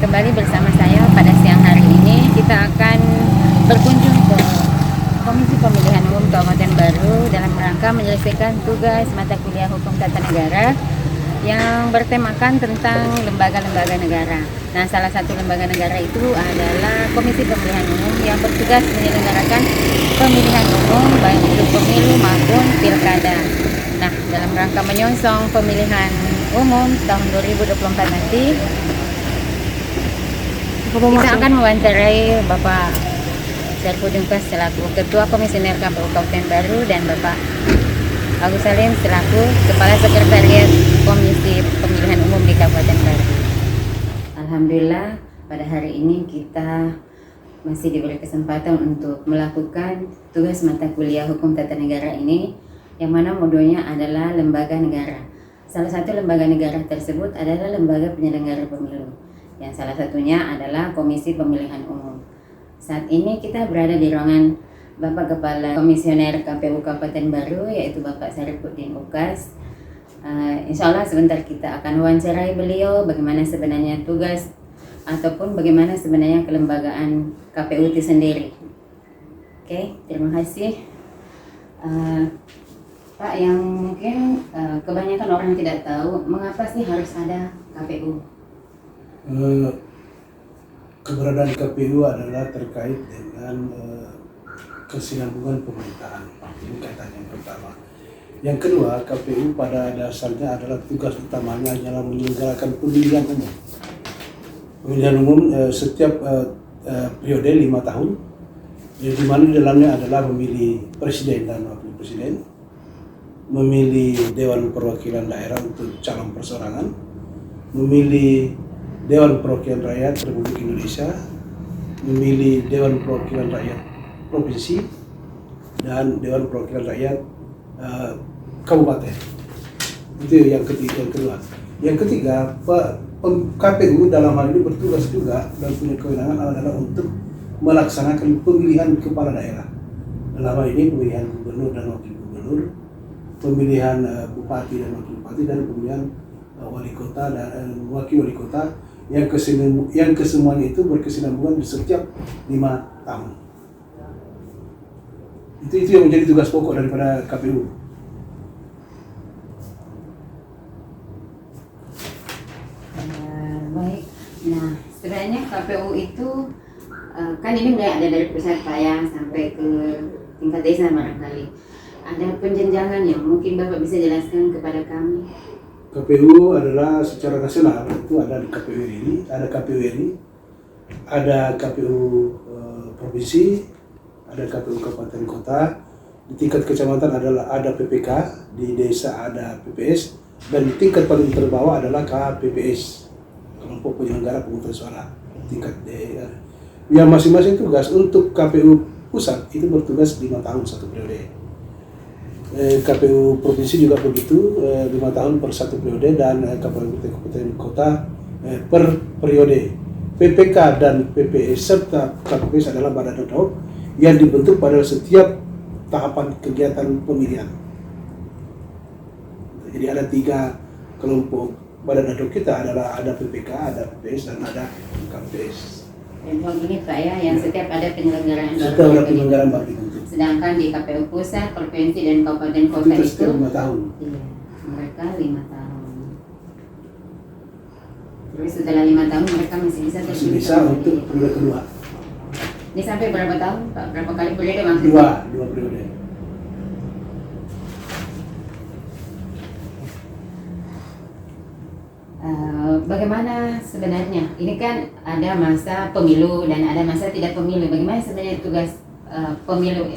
kembali bersama saya pada siang hari ini. Kita akan berkunjung ke Komisi Pemilihan Umum Kabupaten Baru dalam rangka menyelesaikan tugas mata kuliah Hukum Tata Negara yang bertemakan tentang lembaga-lembaga negara. Nah, salah satu lembaga negara itu adalah Komisi Pemilihan Umum yang bertugas menyelenggarakan pemilihan umum baik itu pemilu maupun pilkada. Nah, dalam rangka menyongsong pemilihan umum tahun 2024 nanti, kita akan mewawancarai Bapak Syarifudin Kas selaku Ketua Komisioner KPU Kabupaten Baru dan Bapak Agus Salim selaku Kepala Sekretariat Komisi Pemilihan Umum di Kabupaten Baru. Alhamdulillah pada hari ini kita masih diberi kesempatan untuk melakukan tugas mata kuliah Hukum Tata Negara ini, yang mana modonya adalah lembaga negara. Salah satu lembaga negara tersebut adalah lembaga penyelenggara pemilu, yang salah satunya adalah Komisi Pemilihan Umum. Saat ini kita berada di ruangan Bapak Kepala Komisioner KPU Kabupaten Baru, yaitu Bapak Syarifudin Ukas. Insya Allah sebentar kita akan wawancarai beliau bagaimana sebenarnya tugas ataupun bagaimana sebenarnya kelembagaan KPU itu sendiri. Oke, terima kasih. Pak, yang mungkin kebanyakan orang tidak tahu, mengapa sih harus ada KPU? Keberadaan KPU adalah terkait dengan kesinambungan pemerintahan. Ini kaitan yang pertama. Yang kedua, KPU pada dasarnya adalah tugas utamanya adalah menyelenggarakan pemilihan umum. Pemilihan umum setiap periode 5 tahun, di mana di dalamnya adalah memilih presiden dan wakil presiden, memilih Dewan Perwakilan Daerah untuk calon perseorangan, memilih Dewan Perwakilan Rakyat Republik Indonesia, memilih Dewan Perwakilan Rakyat Provinsi, dan Dewan Perwakilan Rakyat Kabupaten. Itu yang kedua. Yang ketiga, KPU dalam hal ini bertugas juga dan punya kewenangan adalah untuk melaksanakan pemilihan kepala daerah. Dalam hal ini pemilihan gubernur dan wakil gubernur, pemilihan bupati dan wakil bupati, dan pemilihan wali kota dan wakil wali kota yang kesemuanya itu berkesinambungan di setiap 5 tahun. Itu yang menjadi tugas pokok daripada KPU. Baik. Nah, sebenarnya KPU itu kan ini mulai ada dari pusat Pak sampai ke tingkat desa barangkali. Ada penjenjangan yang mungkin Bapak bisa jelaskan kepada kami. KPU adalah secara nasional, itu ada di KPU RI, ada KPU RI, ada KPU provinsi, ada KPU kabupaten kota, di tingkat kecamatan ada PPK, di desa ada PPS, dan di tingkat paling terbawah adalah KPPS, kelompok penyelenggara pemungutan suara tingkat daerah. Yang masing-masing tugas. Untuk KPU pusat itu bertugas 5 tahun satu periode. KPU provinsi juga begitu, 5 tahun per satu periode, dan kabupaten kota per periode. PPK dan PPS serta KPPS adalah badan ad hoc yang dibentuk pada setiap tahapan kegiatan pemilihan. Jadi ada 3 kelompok badan ad hoc kita, adalah ada PPK, ada PPS, dan ada KPPS. Dan begini Pak yang setiap ada penyelenggaraan baru. Sedangkan di KPU pusat, provinsi, dan kabupaten kota itu setiap 5 tahun. Iya, mereka 5 tahun. Terus setelah 5 tahun mereka masih bisa untuk periode kedua. Ini sampai berapa tahun Pak? Berapa kali periode maksudnya? 2 periode. Bagaimana sebenarnya? Ini kan ada masa pemilu dan ada masa tidak pemilu. Bagaimana sebenarnya tugas pemilu,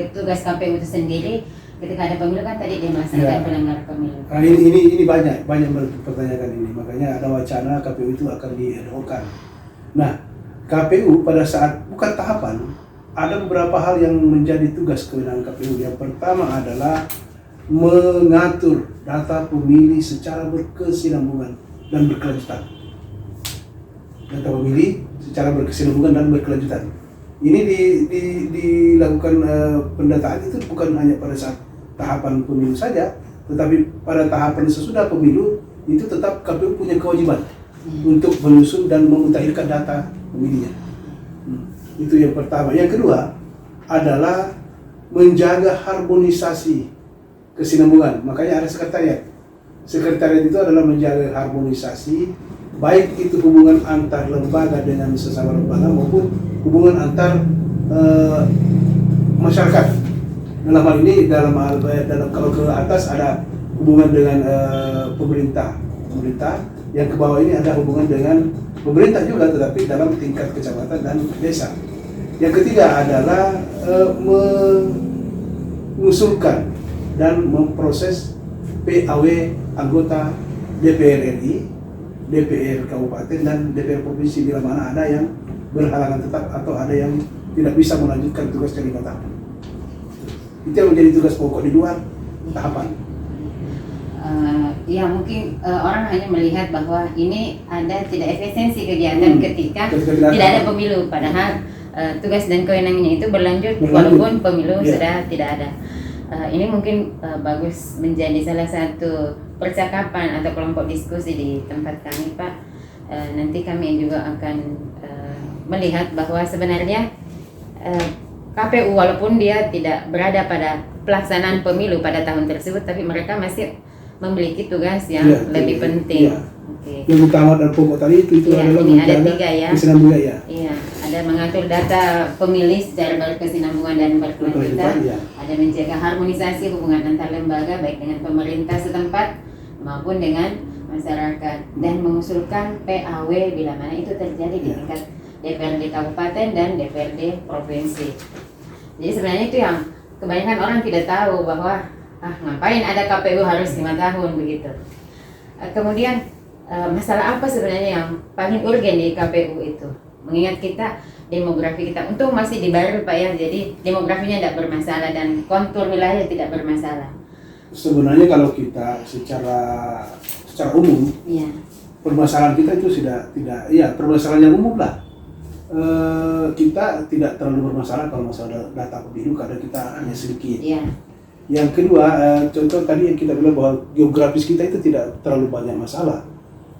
tugas KPU itu sendiri ketika ada pemilu? Kan tadi dia melaksanakan pelanggaran pemilu. Nah, ini banyak mempertanyakan ini. Makanya ada wacana KPU itu akan diadakan. Nah, KPU pada saat bukan tahapan, ada beberapa hal yang menjadi tugas kewenangan KPU. Yang pertama adalah mengatur data pemilih secara berkesinambungan dan berkelanjutan. Data pemilih secara berkesinambungan dan berkelanjutan. Ini dilakukan pendataan itu bukan hanya pada saat tahapan pemilu saja, tetapi pada tahapan sesudah pemilu itu tetap KPU punya kewajiban untuk menyusun dan memutakhirkan data pemilihnya. Itu yang pertama. Yang kedua adalah menjaga harmonisasi kesinambungan. Makanya ada sekretariat. Sekretariat itu adalah menjaga harmonisasi, baik itu hubungan antar lembaga dengan sesama lembaga maupun hubungan antar masyarakat. Dalam hal ini dalam kalau ke atas ada hubungan dengan pemerintah, yang ke bawah ini ada hubungan dengan pemerintah juga, tetapi dalam tingkat kecamatan dan desa. Yang ketiga adalah mengusulkan dan memproses PAW anggota DPR RI, DPR Kabupaten dan DPR Provinsi bila mana ada yang berhalangan tetap atau ada yang tidak bisa melanjutkan tugasnya 5 tahun. Itu yang menjadi tugas pokok di luar tahapan. Ya mungkin orang hanya melihat bahwa ini ada tidak efisiensi kegiatan ketika tidak ada pemilu, padahal tugas dan kewenangannya itu berlanjut walaupun pemilu sudah tidak ada. Ini mungkin bagus menjadi salah satu percakapan atau kelompok diskusi di tempat kami, Pak. Nanti kami juga akan melihat bahwa sebenarnya KPU walaupun dia tidak berada pada pelaksanaan pemilu pada tahun tersebut, tapi mereka masih memiliki tugas yang lebih penting. Okay. Yang utama dan pokok tadi itu adalah ini ada 3 ya. Kesinambungan ya. Iya, ada mengatur data pemilih secara berkesinambungan dan berkelanjutan. Ada menjaga harmonisasi hubungan antar lembaga baik dengan pemerintah setempat maupun dengan masyarakat, dan mengusulkan PAW bila mana itu terjadi di tingkat DPRD Kabupaten dan DPRD Provinsi. Jadi sebenarnya itu yang kebanyakan orang tidak tahu, bahwa ngapain ada KPU harus 5 tahun begitu. Kemudian masalah apa sebenarnya yang paling urgen di KPU itu? Mengingat kita demografi kita untung masih di Baru, Pak ya, jadi demografinya tidak bermasalah dan kontur wilayah tidak bermasalah. Sebenarnya kalau kita secara umum, permasalahan kita itu tidak permasalahan yang umum lah. Kita tidak terlalu bermasalah kalau masalah data pemilu karena kita hanya sedikit. Yang kedua, contoh tadi yang kita bilang bahwa geografis kita itu tidak terlalu banyak masalah.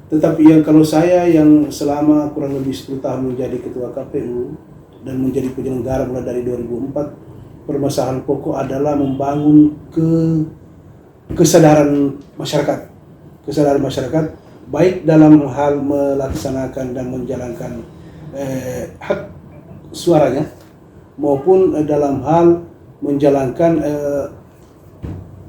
Tetapi kalau saya yang selama kurang lebih 10 tahun menjadi ketua KPU dan menjadi penyelenggara mulai dari 2004, permasalahan pokok adalah membangun kesadaran masyarakat. Kesadaran masyarakat baik dalam hal melaksanakan dan menjalankan hak suaranya maupun dalam hal menjalankan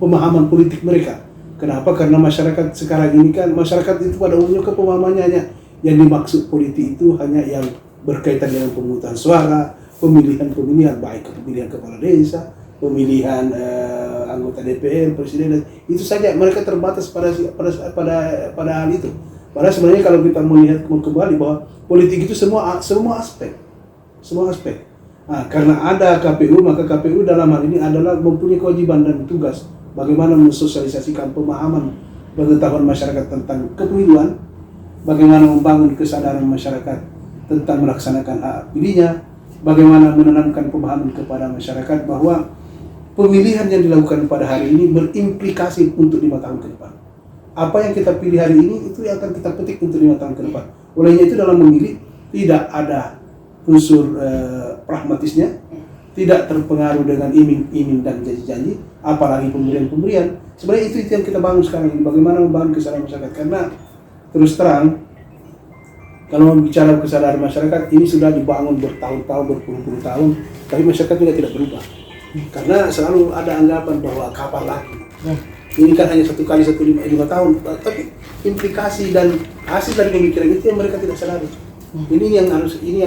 pemahaman politik mereka. Kenapa? Karena masyarakat sekarang ini kan, masyarakat itu pada umumnya pemahamannya hanya yang dimaksud politik itu hanya yang berkaitan dengan pemungutan suara, pemilihan baik pemilihan kepala desa, pemilihan anggota DPR, presiden, itu saja. Mereka terbatas pada hal itu. Padahal sebenarnya kalau kita melihat kembali bahwa politik itu semua aspek. Nah, karena ada KPU, maka KPU dalam hal ini adalah mempunyai kewajiban dan tugas bagaimana mensosialisasikan pemahaman pengetahuan masyarakat tentang kepemiluan, bagaimana membangun kesadaran masyarakat tentang melaksanakan hak pilihnya, bagaimana menanamkan pemahaman kepada masyarakat bahwa pemilihan yang dilakukan pada hari ini berimplikasi untuk 5 tahun ke depan. Apa yang kita pilih hari ini itu yang akan kita petik untuk 5 tahun ke depan. Olehnya itu dalam memilih tidak ada unsur pragmatisnya, tidak terpengaruh dengan iming-iming dan janji-janji, apalagi pemberian-pemberian. Sebenarnya itu yang kita bangun sekarang ini, bagaimana membangun kesadaran masyarakat. Karena terus terang, kalau bicara kesadaran masyarakat, ini sudah dibangun bertahun-tahun, berpuluh-puluh tahun, tapi masyarakat juga tidak berubah. Karena selalu ada anggapan bahwa kapan lagi. Ini kan hanya 1 kali 5 tahun, tapi implikasi dan hasil dari pemikiran itu yang mereka tidak sadari. Ini yang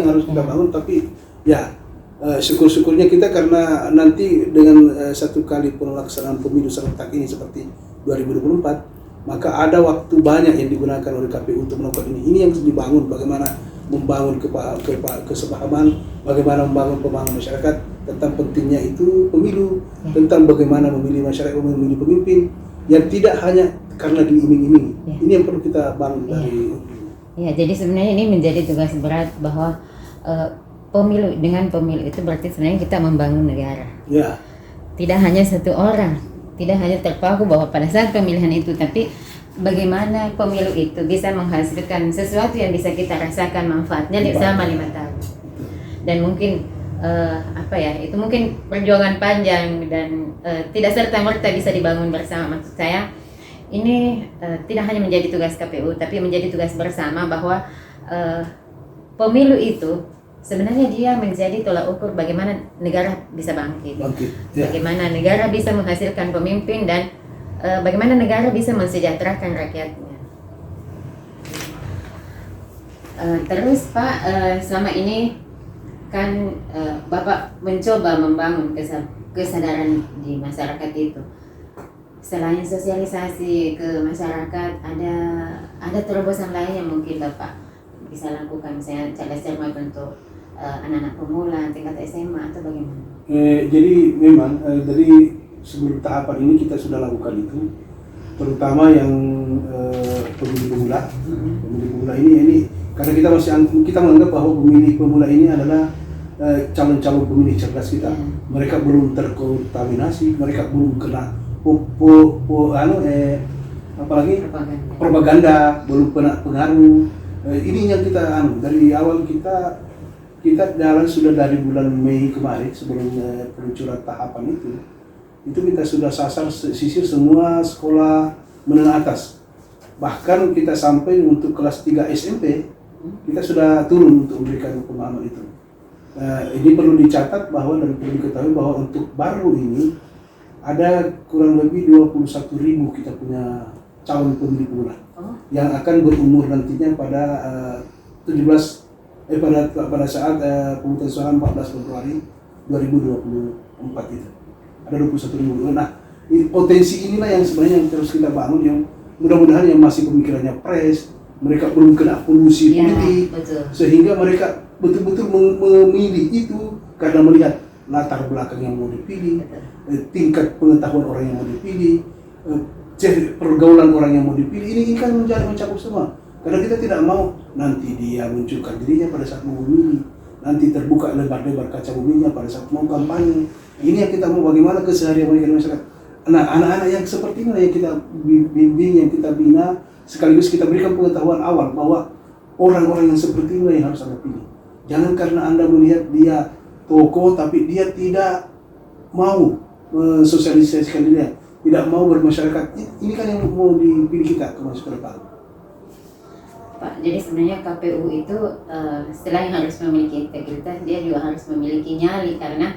harus kita bangun, tapi ya syukur-syukurnya kita karena nanti dengan 1 kali pelaksanaan pemilu serentak ini seperti 2024, maka ada waktu banyak yang digunakan oleh KPU untuk melakukan ini. Ini yang dibangun, bagaimana membangun kesepahaman, bagaimana membangun pemahaman masyarakat tentang pentingnya itu pemilu, tentang bagaimana memilih masyarakat, memilih pemimpin yang tidak hanya karena diiming-imingi. Ini yang perlu kita bangun dari. Ya, jadi sebenarnya ini menjadi tugas berat bahwa pemilu, dengan pemilu itu berarti sebenarnya kita membangun negara. Tidak hanya 1 orang, tidak hanya terpaku bahwa pada saat pemilihan itu, tapi bagaimana pemilu itu bisa menghasilkan sesuatu yang bisa kita rasakan manfaatnya selama 5 tahun. Dan mungkin itu mungkin perjuangan panjang dan tidak serta-merta bisa dibangun bersama. Maksud saya ini tidak hanya menjadi tugas KPU, tapi menjadi tugas bersama bahwa pemilu itu sebenarnya dia menjadi tolak ukur bagaimana negara bisa bangkit. Bagaimana negara bisa menghasilkan pemimpin dan bagaimana negara bisa mensejahterakan rakyatnya. Terus Pak, selama ini kan Bapak mencoba membangun kesadaran di masyarakat itu. Selain sosialisasi ke masyarakat, ada terobosan lain yang mungkin Bapak bisa lakukan, misalnya cerdas cermat untuk anak-anak pemula tingkat SMA atau bagaimana? Jadi memang dari sebelum tahapan ini kita sudah lakukan itu, terutama yang pemilih pemula. Pemilih pemula ini karena kita menganggap bahwa pemilih pemula ini adalah calon-calon pemilih cerdas kita. Mereka belum terkontaminasi, mereka belum kena propaganda, belum kena pengaruh. Ini yang kita dari awal kita sudah dari bulan Mei kemarin sebelum peluncuran tahapan itu kita sudah sisir semua sekolah menengah atas. Bahkan kita sampai untuk kelas 3 SMP kita sudah turun untuk memberikan pemahaman itu. Ini perlu dicatat bahwa dan perlu diketahui bahwa untuk baru ini ada kurang lebih 21.000 kita punya calon pemilih pemula yang akan berumur nantinya pada pada saat pemungutan suara 14 Februari 2024 itu. Ada 21.000. Nah, potensi inilah yang sebenarnya yang terus kita bangun, yang mudah-mudahan yang masih pemikirannya fresh, mereka belum kena polusi politik, sehingga mereka betul-betul memilih itu karena melihat latar belakang yang mau dipilih, tingkat pengetahuan orang yang mau dipilih, pergaulan orang yang mau dipilih. Ini kan mencakup semua. Karena kita tidak mau nanti dia munculkan dirinya pada saat mau memilih, nanti terbuka lebar-lebar kaca buminya pada saat mau kampanye. Ini yang kita mau, bagaimana keseharian mereka di masyarakat. Nah, anak-anak yang seperti ini yang kita bimbing, yang kita bina, sekaligus kita berikan pengetahuan awal bahwa orang-orang yang seperti ini yang harus Anda pilih. Jangan karena Anda melihat dia tokoh tapi dia tidak mau mensosialisasikan dirinya, tidak mau bermasyarakat. Ini kan yang mau dipilih kita ke masa depan. Pak, jadi sebenarnya KPU itu selain harus memiliki integritas, dia juga harus memiliki nyali, karena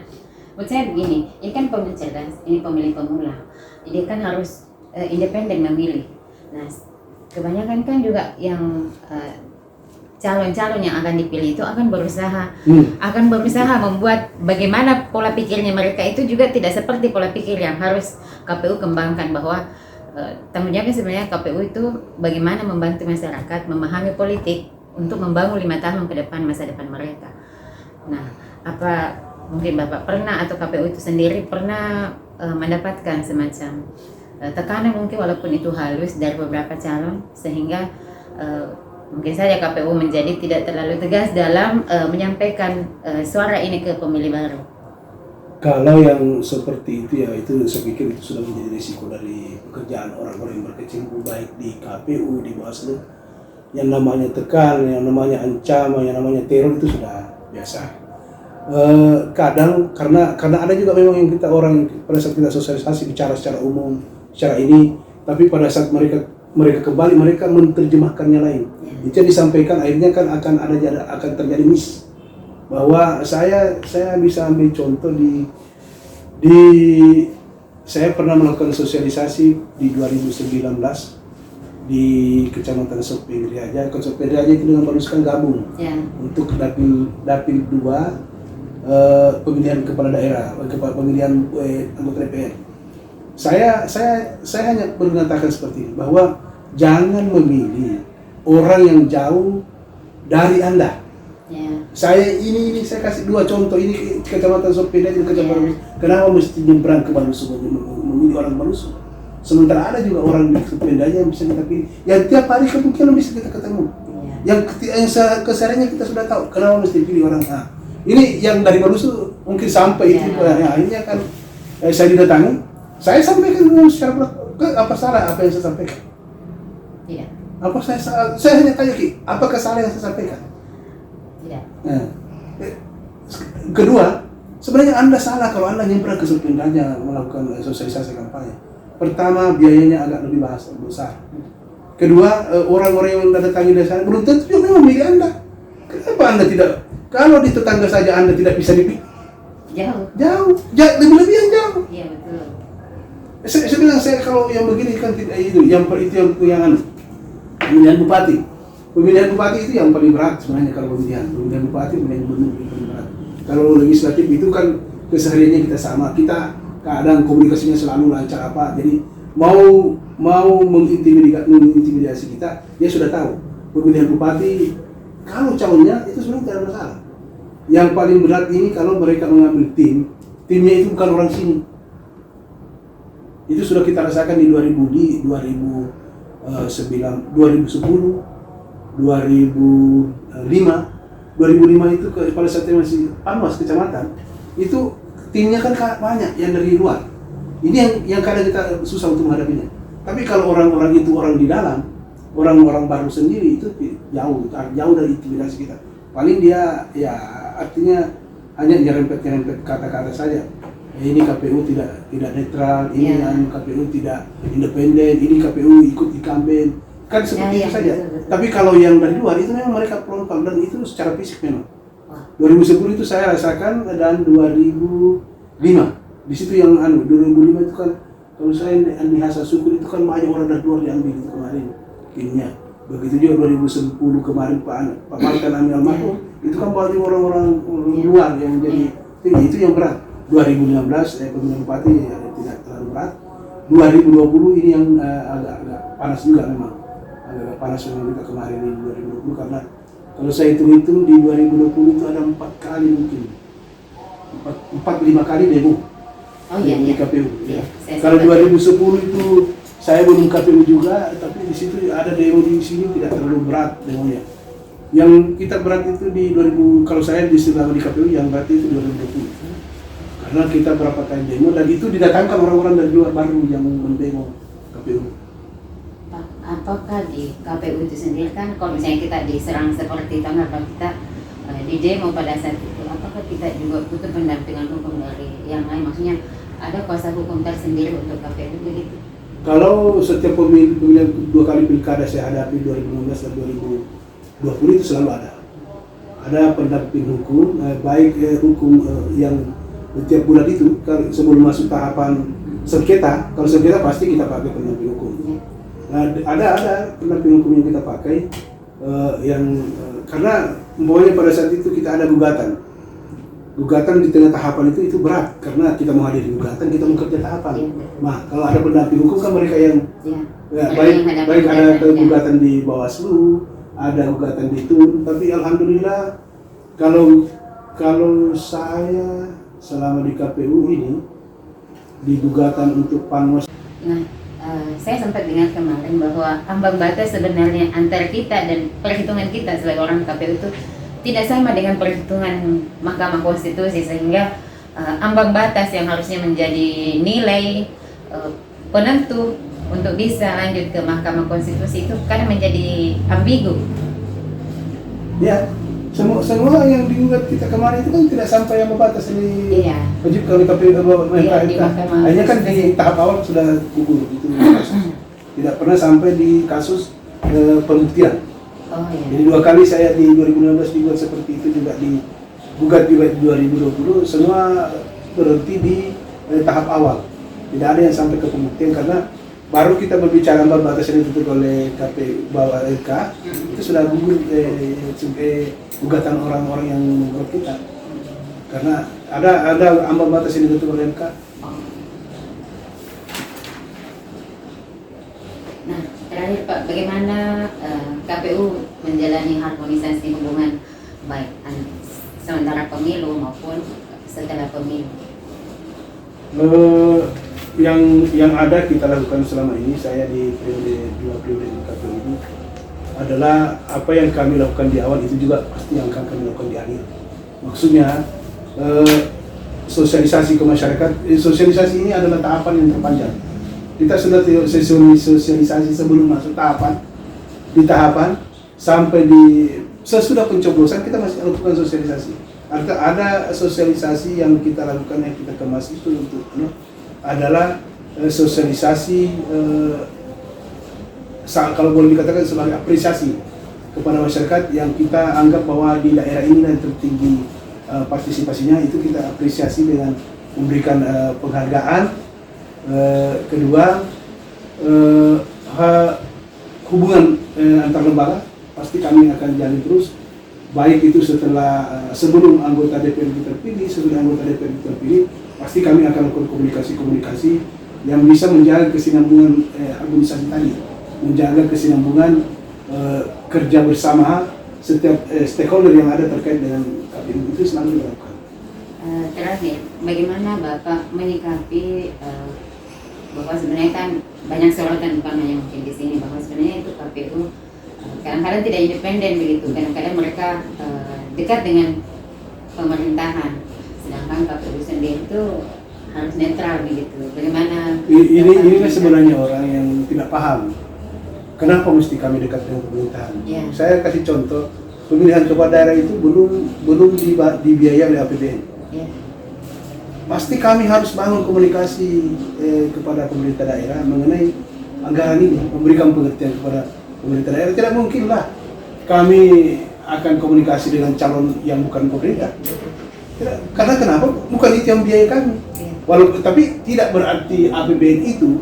menurut saya begini, ini kan pemilih cerdas, ini pemilih pemula, dia kan harus independen memilih. Nah, kebanyakan kan juga yang calon-calon yang akan dipilih itu akan berusaha membuat bagaimana pola pikirnya mereka itu juga tidak seperti pola pikir yang harus KPU kembangkan, bahwa tanggung jawabnya sebenarnya KPU itu bagaimana membantu masyarakat memahami politik untuk membangun 5 tahun ke depan masa depan mereka. Nah, apa mungkin Bapak pernah atau KPU itu sendiri pernah mendapatkan semacam tekanan mungkin walaupun itu halus dari beberapa calon, sehingga mungkin saja KPU menjadi tidak terlalu tegas dalam menyampaikan suara ini ke pemilih baru? Kalau yang seperti itu ya, itu saya pikir itu sudah menjadi risiko dari pekerjaan orang-orang yang berkecimpung baik di KPU, di Bawaslu. Yang namanya tekan, yang namanya ancaman, yang namanya teror itu sudah biasa. Kadang karena ada juga memang yang kita orang pada saat kita sosialisasi bicara secara umum, secara ini, tapi pada saat mereka kembali mereka menerjemahkannya lain. Itu yang disampaikan akhirnya kan akan terjadi miss. Bahwa saya bisa ambil contoh saya pernah melakukan sosialisasi di 2019 di Kecamatan Sopeng Riaja. Sopeng Riaja itu dengan Baluskan gabung untuk dapil 2 pemilihan kepala daerah, pemilihan anggota DPR. Saya hanya mengatakan seperti ini, bahwa jangan memilih orang yang jauh dari Anda. Saya kasih 2 contoh, ini Kecamatan Sopeda dan Kecamatan kenapa mesti nyebrang ke Balusu memilih orang Balusu, sementara ada juga orang di Sopeda yang bisa kita pilih, yang tiap hari kemungkinan bisa kita ketemu, yang kesehariannya kita sudah tahu, kenapa mesti pilih orang ini yang dari Balusu mungkin sampai itu akhirnya kan saya didatangi Saya sampaikan secara apa salah apa yang saya sampaikan? Tidak. Apa saya salah? Saya hanya tanya Ki, apakah salah yang saya sampaikan? Tidak. Nah, kedua, sebenarnya Anda salah kalau Anda nyemprot ke Sulpindanya melakukan sosialisasi kampanye. Pertama, biayanya agak lebih besar. Kedua, orang-orang yang Anda datangi dari sana belum tentu juga memilih Anda. Kenapa Anda tidak? Kalau di tetangga saja Anda tidak bisa dipilih. Jauh, lebih yang jauh. Iya betul. Saya bilang kalau yang begini kan tidak itu, yang anu, pemilihan bupati. Pemilihan bupati itu yang paling berat sebenarnya kalau pemilihan bupati, pemilihan gubernur itu paling berat. Kalau legislatif itu kan kesehariannya kita sama, kita kadang komunikasinya selalu lancar apa, jadi mau mengintimidasi kita, dia sudah tahu. Pemilihan bupati kalau calonnya itu sebenarnya tidak ada masalah. Yang paling berat ini kalau mereka mengambil timnya itu bukan orang sini. Itu sudah kita rasakan di 2010, 2005 itu pada saat masih Panwas kecamatan, itu timnya kan banyak yang dari luar. Ini yang kadang kita susah untuk menghadapinya. Tapi kalau orang-orang itu orang di dalam, orang-orang baru sendiri itu jauh dari intimidasi kita. Paling dia ya artinya hanya nyerempet kata-kata saja. Ini KPU tidak netral, ini KPU tidak independen, ini KPU ikut di kampen, kan seperti itu saja. Betul. Tapi kalau yang dari luar itu memang mereka frontal dan itu secara fisik memang. 2010 itu saya rasakan dan 2005 di situ yang 2005 itu kan kalau saya di Hasan Syukur itu kan banyak orang dari luar diambil itu kemarin timnya. Begitu juga 2010 kemarin Pak Markan Amil Almarhum itu kan banyak orang-orang luar yang jadi tim, itu yang berat. 2015 pemilihan bupati ya, tidak terlalu berat. 2020 ini yang agak panas juga memang. Agak panas memang kita kemarin di 2020 karena kalau saya hitung-hitung di 2020 itu ada 4 kali mungkin. 4-5 kali demo. Di KPU. Iya. Kalau 2010 itu saya belum KPU juga, tapi di situ ada demo di sini tidak terlalu berat demonya. Yang kita berat itu di 2000, kalau saya selama di KPU yang berat itu 2020. Karena kita berapa kali demo dan itu didatangkan orang-orang dari luar baru yang mendemo KPU. Pak, apakah di KPU itu sendiri kan kalau misalnya kita diserang seperti tanggapan kita di demo pada saat itu, apakah kita juga butuh pendampingan hukum dari yang lain? Maksudnya ada kuasa hukum tersendiri untuk KPU begitu? Kalau setiap pemilihan 2 kali pilkada saya hadapi 2016 dan 2020 itu selalu ada. Ada pendamping hukum, baik hukum yang setiap bulan itu sebelum masuk tahapan sengketa. Kalau sengketa pasti kita pakai pendamping hukum. Ada pendamping hukum yang kita pakai karena umpamanya pada saat itu kita ada gugatan di tengah tahapan itu berat karena kita mau hadir gugatan, kita mau kerja tahapan. Nah, kalau ada pendamping hukum kan mereka yang baik ada gugatan di Bawaslu, ada gugatan di TUN, tapi alhamdulillah kalau saya selama di KPU ini di gugatan untuk Panwas. Nah, saya sempat dengar kemarin bahwa ambang batas sebenarnya antara kita dan perhitungan kita sebagai orang KPU itu tidak sama dengan perhitungan Mahkamah Konstitusi, sehingga ambang batas yang harusnya menjadi nilai penentu untuk bisa lanjut ke Mahkamah Konstitusi itu kadang menjadi ambigu. Ya, semua yang digugat kita kemarin itu kan tidak sampai yang batas ini. Iya. Wajib kalau KPU di Mahkamah. hanya kan di tahap awal sudah gugur itu kasus. Tidak pernah sampai di kasus pembuktian. Oh, iya. Jadi 2 kali saya di 2016 dibuat seperti itu juga digugat juga di 2020, semua berhenti di tahap awal. Tidak ada yang sampai ke pembuktian karena baru kita berbicara ambang batas yang ditutup oleh KPU bawah LK itu sudah gugur gugatan orang-orang yang membuat kita. Karena ada ambang batas yang ditutup oleh LK. Nah, terakhir Pak, bagaimana KPU menjalani harmonisasi hubungan baik sementara pemilu maupun setelah pemilu? Yang ada kita lakukan selama ini, saya di dua periode di KPU ini adalah apa yang kami lakukan di awal itu juga pasti yang akan kami lakukan di akhir. Maksudnya sosialisasi ke masyarakat. Sosialisasi ini adalah tahapan yang terpanjang. Kita sudah sosialisasi sebelum masuk tahapan, di tahapan sampai di sesudah pencoblosan kita masih lakukan sosialisasi. Ada sosialisasi yang kita lakukan, yang kita kemas itu untuk adalah sosialisasi kalau boleh dikatakan sebagai apresiasi kepada masyarakat yang kita anggap bahwa di daerah ini yang tertinggi partisipasinya, itu kita apresiasi dengan memberikan penghargaan. Kedua, hubungan antar lembaga pasti kami akan jalin terus, baik itu setelah sebelum anggota DPRD terpilih, sesudah anggota DPRD terpilih, pasti kami akan lakukan komunikasi yang bisa menjaga kesinambungan administrasi tadi, menjaga kesinambungan kerja bersama setiap stakeholder yang ada terkait dengan KPU, itu selalu dilakukan. Terakhir, bagaimana Bapak menyikapi bahwa sebenarnya kan banyak sorotan, bukan hanya mungkin di sini, bahwa sebenarnya itu KPU kadang-kadang tidak independen begitu, kadang-kadang mereka dekat dengan pemerintahan, sedangkan KPU sendiri itu harus netral begitu. Bagaimana? Ini sebenarnya orang yang tidak paham kenapa mesti kami dekat dengan pemerintahan. Yeah. Saya kasih contoh, pemilihan kepala daerah itu belum dibiayai oleh APBN. Yeah. Pasti kami harus bangun komunikasi kepada pemerintah daerah mengenai anggaran ini, memberikan pengertian kepada pemerintah daerah. Tidak mungkinlah kami akan komunikasi dengan calon yang bukan pemerintah. Tidak, karena kenapa? Bukan itu yang biaya kami. Walaupun, tapi tidak berarti APBD itu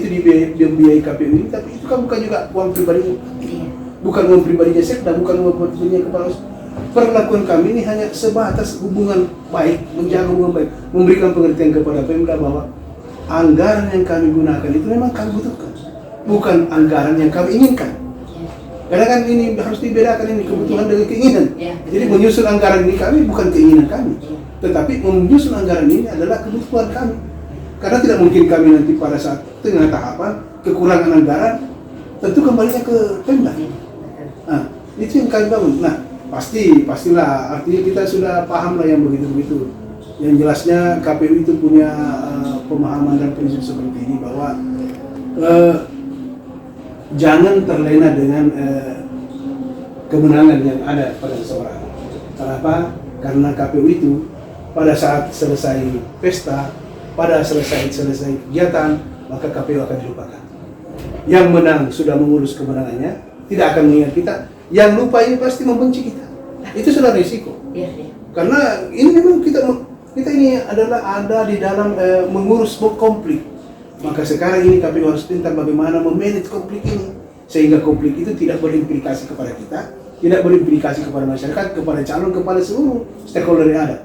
dibiayai KPU ini, tapi itu kan bukan juga uang pribadi, bukan uang pribadinya Sekda, bukan uang pribadinya kepala. Perlakuan kami ini hanya sebatas hubungan baik, menjaga hubungan baik, memberikan pengertian kepada Pemda bahwa anggaran yang kami gunakan itu memang kami butuhkan, bukan anggaran yang kami inginkan. Karena kan ini harus dibedakan, ini kebutuhan dengan keinginan. Jadi menyusun anggaran ini kami bukan keinginan kami, tetapi menyusun anggaran ini adalah kebutuhan kami. Karena tidak mungkin kami nanti pada saat tengah tahapan kekurangan anggaran, tentu kembalinya ke Pemda. Nah, itu yang kami bangun. Nah, pastilah, artinya kita sudah paham lah yang begitu-begitu. Yang jelasnya KPU itu punya pemahaman dan prinsip seperti ini, bahwa jangan terlena dengan kemenangan yang ada pada seseorang. Kenapa? Karena KPU itu pada saat selesai pesta, pada selesai kegiatan, maka KPU akan dilupakan. Yang menang sudah mengurus kemenangannya, tidak akan mengingat kita. Yang lupa ini pasti membenci kita. Itu sudah risiko. Karena ini memang kita ini adalah ada di dalam mengurus konflik. Maka sekarang ini KPU harus pintar bagaimana memanage konflik ini, sehingga konflik itu tidak berimplikasi kepada kita, tidak berimplikasi kepada masyarakat, kepada calon, kepada seluruh stakeholder yang ada.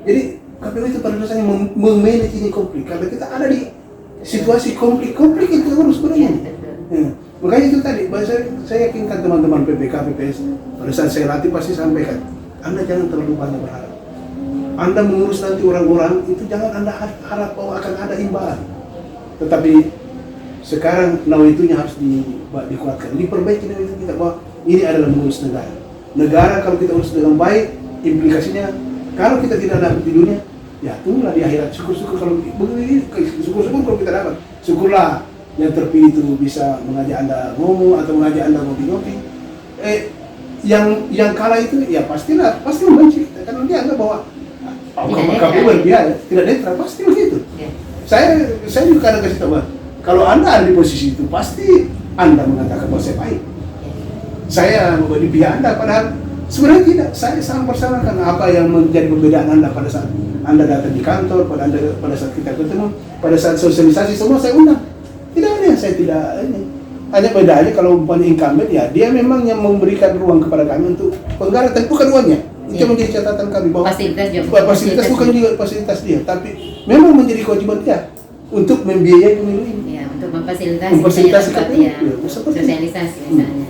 Jadi KPU itu pada dasarnya memanage ini konflik, karena kita ada di situasi konflik yang kita urus sebenarnya. Makanya itu tadi, saya yakinkan teman-teman PPK, PPS, pada saat saya latih pasti sampaikan, Anda jangan terlalu banyak berharap. Anda mengurus nanti orang-orang, itu jangan Anda harap bahwa akan ada imbalan. Tetapi sekarang nawitunya harus dikuatkan, diperbaiki nawitu kita, bahwa ini adalah mengurus negara. Negara kalau kita urus dengan baik, implikasinya kalau kita tidak dapat di dunia, ya tunggulah di akhirat. Syukur-syukur kalau kalau kita dapat. Syukurlah yang terpilih itu bisa mengajak Anda ngomong atau mengajak Anda ngopi-ngopi. Yang kalah itu ya pasti membenci kita, karena dia anggap bahwa KPU berbiaya, tidak netral, pasti begitu. Saya juga kadang kasih tahu, kalau Anda ada di posisi itu, pasti Anda mengatakan bahwa saya baik. Saya di pihak Anda, padahal sebenarnya tidak. Saya sangat persalahkan apa yang menjadi perbedaan Anda pada saat Anda datang di kantor, pada saat kita ketemu, pada saat sosialisasi, semua saya undang. Tidak ada yang saya tidak ini. Hanya bedanya kalau umpamanya incumbent, ya dia memang yang memberikan ruang kepada kami untuk penggaratan, bukan uangnya. Itu menjadi catatan kami, bahwa fasilitas bukan juga fasilitas dia, tapi memang menjadi kewajiban dia untuk membiayai pemilu ini. Ya, untuk memfasilitasi sosialisasi misalnya.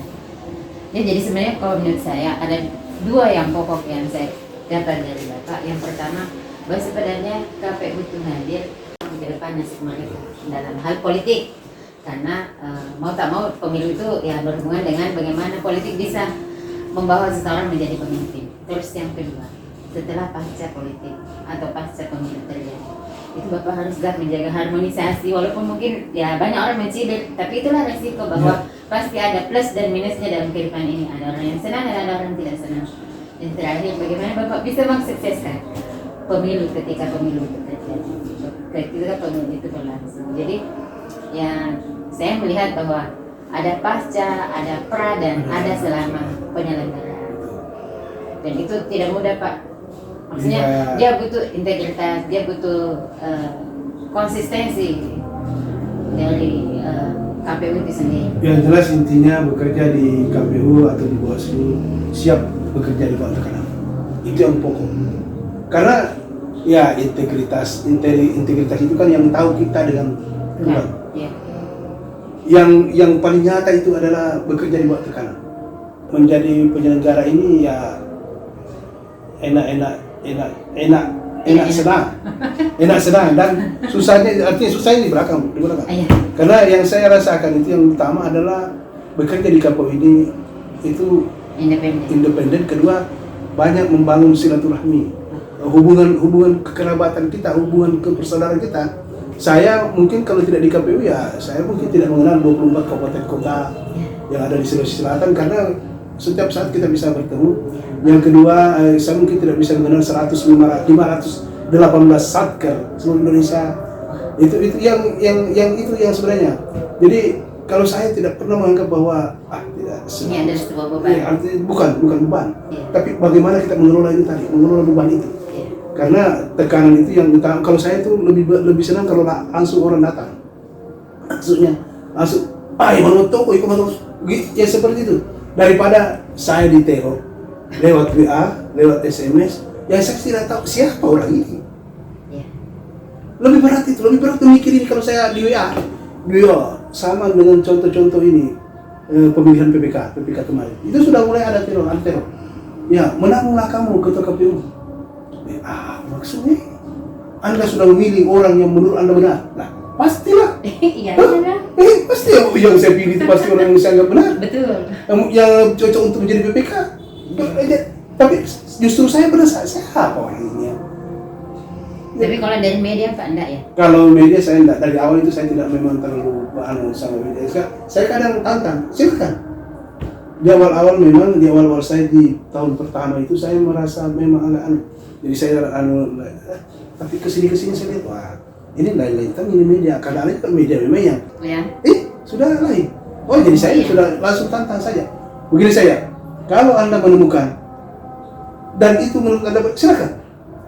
Ya, jadi sebenarnya kalau menurut saya ada dua yang pokok yang saya dapat dari Bapak. Yang pertama, bahwa sebenarnya KPU itu hadir ke depannya semuanya dalam hal politik. Karena mau tak mau pemilu itu ya berhubungan dengan bagaimana politik bisa membawa seseorang menjadi pemimpin. Terus yang kedua, setelah pasca politik atau pasca pemilu terjadi. Itu Bapak harus gak menjaga harmonisasi, walaupun mungkin ya banyak orang mencibir, tapi itulah resiko bahwa pasti ada plus dan minusnya dalam kehidupan ini. Ada orang yang senang dan ada orang yang tidak senang. Dan terakhir, bagaimana Bapak bisa mensukseskan pemilu ketika pemilu itu terjadi, ketika pemilu itu berlangsung. Jadi ya saya melihat bahwa ada pasca, ada pra, dan ada selama penyelenggaraan. Dan itu tidak mudah Pak. Maksudnya dia butuh integritas, dia butuh konsistensi dari KPU itu sendiri. Yang jelas intinya bekerja di KPU atau di Bawaslu siap bekerja di bawah tekanan. Itu yang pokok. Karena ya integritas itu kan yang tahu kita dengan Tuhan. Ya. Yang paling nyata itu adalah bekerja di bawah tekanan. Menjadi penyelenggara ini ya enak senang dan susahnya, artinya susah di belakang. Karena yang saya rasakan itu yang utama adalah bekerja di KPU ini itu independen. Kedua, banyak membangun silaturahmi, hubungan kekerabatan kita, hubungan kepersaudaraan kita. Saya mungkin kalau tidak di KPU ya saya mungkin tidak mengenal 24 kabupaten kota yang ada di Sulawesi Selatan, karena setiap saat kita bisa bertemu. Yang kedua, saya mungkin tidak bisa mengenal 518 satker seluruh Indonesia. Itu yang sebenarnya. Jadi kalau saya tidak pernah menganggap bahwa tidak ini ada sebuah beban. Ya, artinya bukan beban. Tapi bagaimana kita mengelola itu tadi, mengelola beban itu. Karena tekanan itu yang utama. Kalau saya itu lebih senang kalau langsung orang datang. Maksudnya langsung, mau toko, ya seperti itu. Daripada saya diteror lewat WA, lewat SMS, yang saya tidak tahu siapa orang ini. Lebih berat memikirin kalau saya di WA. Sama dengan contoh-contoh ini pemilihan PPK kemarin. Itu sudah mulai ada teror. Ya, menanglah kamu ketua KPU. Maksudnya Anda sudah memilih orang yang menurut Anda benar. Nah, pastilah. Iya. Pasti yang saya pilih itu pasti orang yang saya anggap benar. Betul. Yang cocok untuk menjadi PPK. Tapi justru saya penasaran siapa orang ini. Tapi kalau dari media Pak enggak ya? Kalau media saya enggak, dari awal itu saya tidak memang terlalu sama media. Saya kadang tantang, silakan. Di awal saya di tahun pertama itu saya merasa memang agak aneh. Jadi saya tapi kesini saya lihat, wah ini lain-lain, ini media. Kadang-kadang kan media memang yang sudah lain. Oh jadi saya sudah langsung tantang saja. Begini saya, kalau Anda menemukan dan itu menurut Anda, silakan.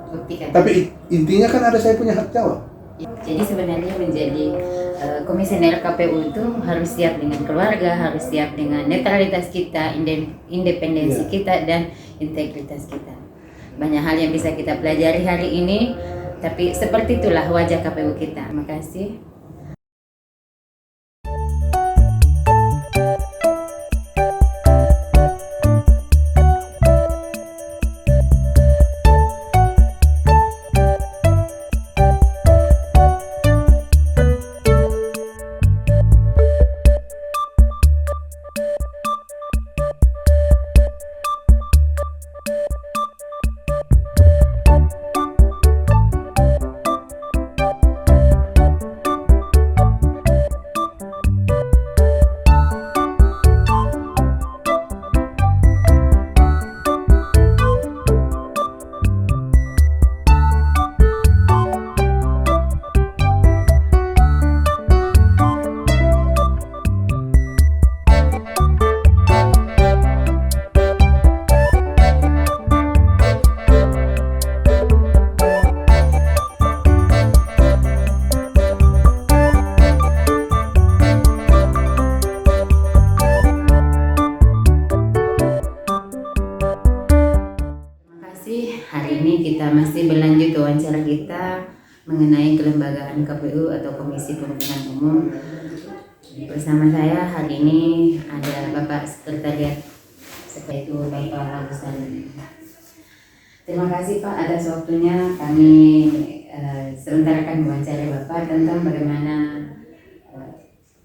Buktikan. Tapi intinya kan ada saya punya hak jawab. Jadi sebenarnya menjadi komisioner KPU itu harus siap dengan keluarga, harus siap dengan netralitas kita, independensi kita, dan integritas kita. Banyak hal yang bisa kita pelajari hari ini, tapi seperti itulah wajah KPU kita. Terima kasih. Hari ini kita masih berlanjut wawancara kita mengenai kelembagaan KPU atau Komisi Pemilihan Umum. Bersama saya hari ini ada Bapak Sekretariat, yaitu Bapak Agus Salim. Terima kasih Pak atas waktunya. Kami sebentar akan mewawancarai Bapak tentang bagaimana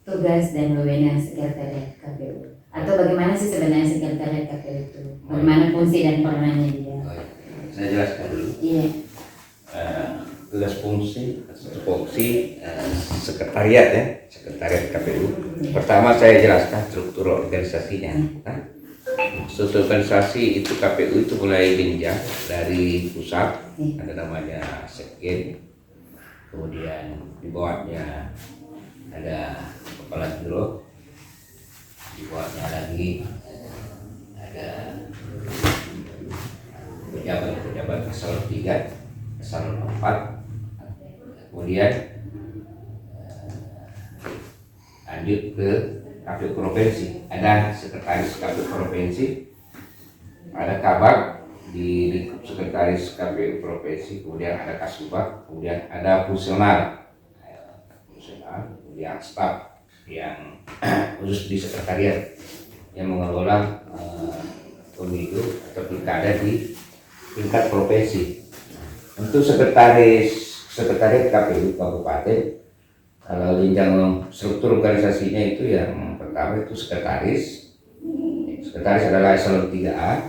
tugas dan wewenang Sekretariat KPU, atau bagaimana sih sebenarnya Sekretariat KPU itu, bagaimana fungsi dan peranannya dia. saya jelaskan dulu. Iya. Tugas fungsi sekretariat ya, sekretariat KPU. Pertama saya jelaskan struktur organisasinya. Struktur organisasi itu KPU itu mulai jenjang dari pusat, ada namanya Sekjen, kemudian di bawahnya ada kepala biro, di bawahnya lagi ada pejabat eselon 3, eselon 4, kemudian lanjut ke KPU provinsi, ada sekretaris KPU provinsi, ada kabak di lingkup sekretaris KPU provinsi, kemudian ada kasubag, kemudian ada fungsional, kemudian staf yang khusus di sekretariat yang mengelola pemilu atau pilkada di tingkat provinsi. Untuk sekretariat KPU kabupaten, kalau jenjang struktur organisasinya itu yang pertama itu sekretaris adalah eselon 3A,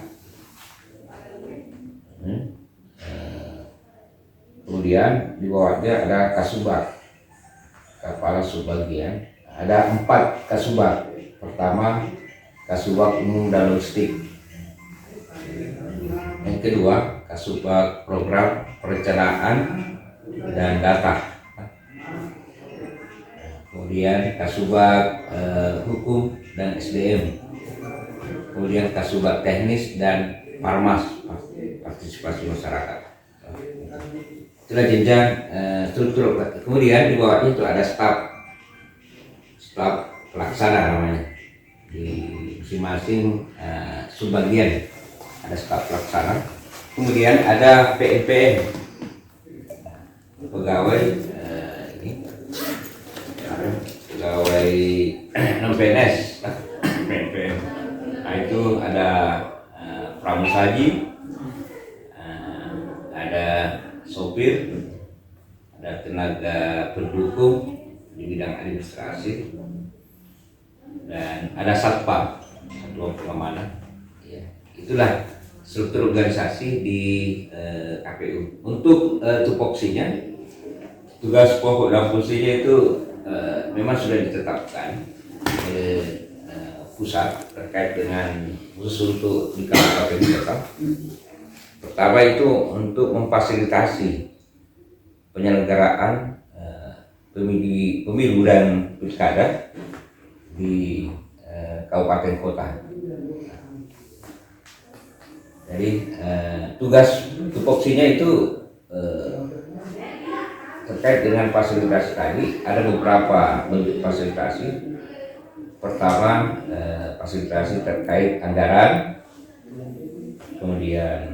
kemudian di bawahnya ada kasubag, kepala subbagian, ada 4 kasubag. Pertama kasubag umum dan logistik, yang kedua kasubag program perencanaan dan data, kemudian kasubag hukum dan SDM, kemudian kasubag teknis dan parmas, partisipasi masyarakat. Itulah jenjang struktur. Kemudian di bawahnya itu ada staf pelaksana namanya, di masing-masing subbagian ada staf pelaksana. Kemudian ada PNPM, pegawai pegawai non PNS, PNPM. Nah itu ada pramusaji, ada sopir, ada tenaga pendukung di bidang administrasi, dan ada satpam, satuan pengamanan. Ya, itulah struktur organisasi di KPU. Untuk tupoksinya, tugas pokok dan fungsinya itu memang sudah ditetapkan pusat terkait dengan khusus untuk di Kabupaten Kota. Pertama itu untuk memfasilitasi penyelenggaraan pemilu dan pilkada di Kabupaten Kota. Jadi tugas tupoksinya itu terkait dengan fasilitasi tadi, ada beberapa bentuk fasilitasi. Pertama fasilitasi terkait anggaran, kemudian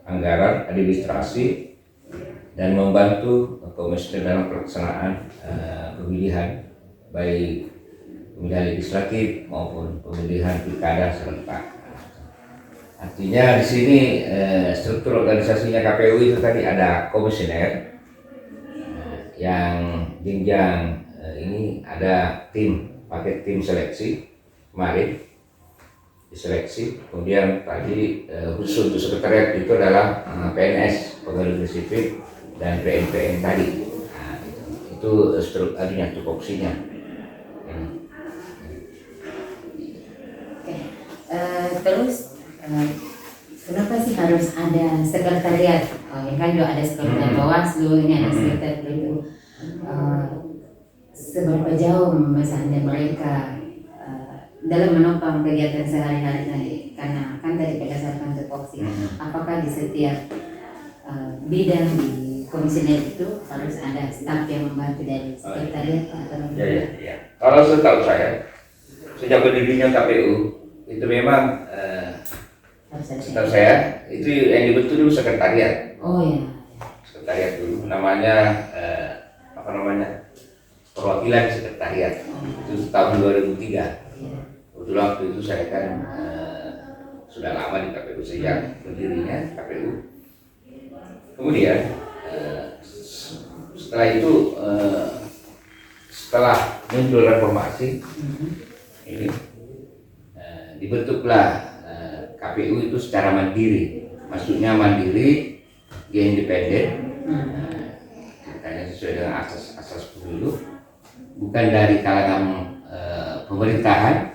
anggaran, administrasi, dan membantu komisioner dalam pelaksanaan pemilihan, baik pemilihan legislatif maupun pemilihan pilkada serentak. Artinya di sini struktur organisasinya KPU itu tadi ada komisioner yang jenjang ini ada pakai tim seleksi kemarin diseleksi, kemudian tadi khusus untuk sekretariat itu adalah PNS, pegawai negeri sipil, dan PNPN tadi. Nah, itu struktur adanya tupoksinya. Terus kenapa sih harus ada sekretariat? Yang kan juga ada sekretariat Bawaslu, ini ada sekretariat itu. Seberapa jauh misalnya mereka dalam menopang kegiatan sehari-hari tadi? Karena kan tadi berdasarkan tupoksi, apakah di setiap bidang di komisioner itu harus ada staf yang membantu dari sekretariat atau? Ya. Kalau setahu saya, sejak berdirinya KPU itu memang setahu saya itu yang dibentuk dulu sekretariat. Oh ya. Sekretariat dulu namanya perwakilan sekretariat. Itu tahun 2003. Kebetulan waktu itu saya kan sudah lama di KPU sejak berdirinya KPU. Kemudian setelah itu setelah muncul reformasi ini di dibentuklah KPU itu secara mandiri. Maksudnya mandiri, dia independen, ceritanya sesuai dengan asas pemilu, bukan dari kalangan pemerintahan.